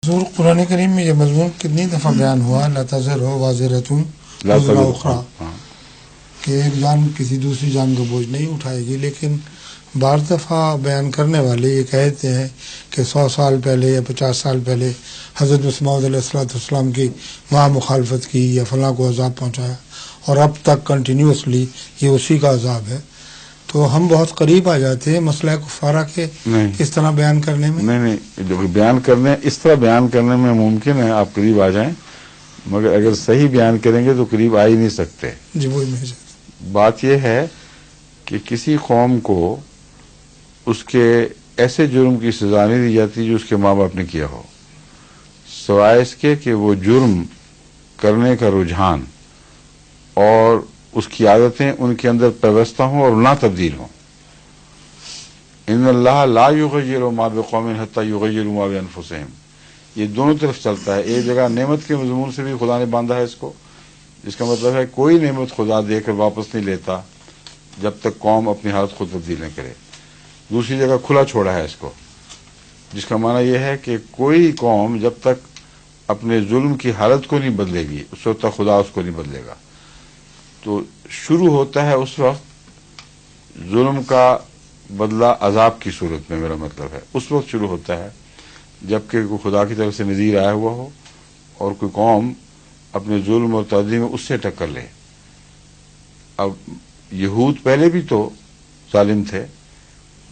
حضور قرآن کریم میں یہ مضمون کتنی دفعہ بیان ہوا، لا تزر ہو واضرتم وزر اخری، کہ ایک جان کسی دوسری جان کا بوجھ نہیں اٹھائے گی. لیکن بعض دفعہ بیان کرنے والے یہ کہتے ہیں کہ 100 سال پہلے یا 50 سال پہلے حضرت مسیح علیہ السلام کی وہاں مخالفت کی یا فلاں کو عذاب پہنچایا، اور اب تک کنٹینیوسلی یہ اسی کا عذاب ہے. تو ہم بہت قریب آ جاتے ہیں مسئلہ کفارہ کے اس طرح بیان کرنے میں. نہیں، جو بیان کرنے اس طرح بیان کرنے میں ممکن ہے آپ قریب آ جائیں، مگر اگر صحیح بیان کریں گے تو قریب آ ہی نہیں سکتے. جی وہی میں بات یہ ہے کہ کسی قوم کو اس کے ایسے جرم کی سزا نہیں دی جاتی جو اس کے ماں باپ نے کیا ہو، سوائے اس کے کہ وہ جرم کرنے کا رجحان اور اس کی عادتیں ان کے اندر پیوستہ ہوں اور نہ تبدیل ہوں. ان اللہ لا یغیر ما بقوم حتی یغیروا ما بانفسہم، یہ دونوں طرف چلتا ہے. ایک جگہ نعمت کے مضمون سے بھی خدا نے باندھا ہے اس کو، جس کا مطلب ہے کوئی نعمت خدا دے کر واپس نہیں لیتا جب تک قوم اپنی حالت خود تبدیل نہ کرے. دوسری جگہ کھلا چھوڑا ہے اس کو، جس کا معنی یہ ہے کہ کوئی قوم جب تک اپنے ظلم کی حالت کو نہیں بدلے گی اس وقت تک خدا اس کو نہیں بدلے گا. تو شروع ہوتا ہے اس وقت ظلم کا بدلہ عذاب کی صورت میں، میرا مطلب ہے اس وقت شروع ہوتا ہے جبکہ کوئی خدا کی طرف سے نذیر آیا ہوا ہو اور کوئی قوم اپنے ظلم اور تعدی میں اس سے ٹکر لے. اب یہود پہلے بھی تو ظالم تھے،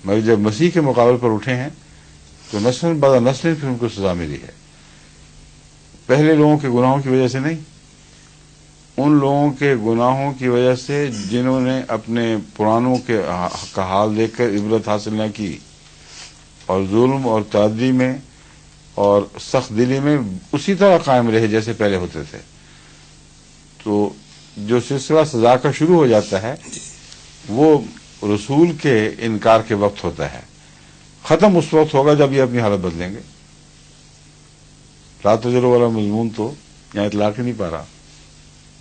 مگر جب مسیح کے مقابل پر اٹھے ہیں تو نسل بعد نسل پھر ان کو سزا ملی ہے. پہلے لوگوں کے گناہوں کی وجہ سے نہیں، ان لوگوں کے گناہوں کی وجہ سے جنہوں نے اپنے پرانوں کا حال دیکھ کر عبرت حاصل نہ کی اور ظلم اور تعدی میں اور سخت دلی میں اسی طرح قائم رہے جیسے پہلے ہوتے تھے. تو جو سلسلہ سزا کا شروع ہو جاتا ہے وہ رسول کے انکار کے وقت ہوتا ہے، ختم اس وقت ہوگا جب یہ اپنی حالت بدلیں گے. لا تزر والا مضمون تو یہاں اطلاق ہی نہیں پا رہا،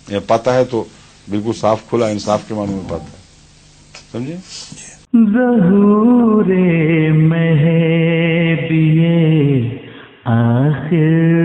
یا پاتا ہے تو بالکل صاف کھلا انصاف کے معنی میں پاتا ہے. سمجھے؟ ظہور مہدی آخر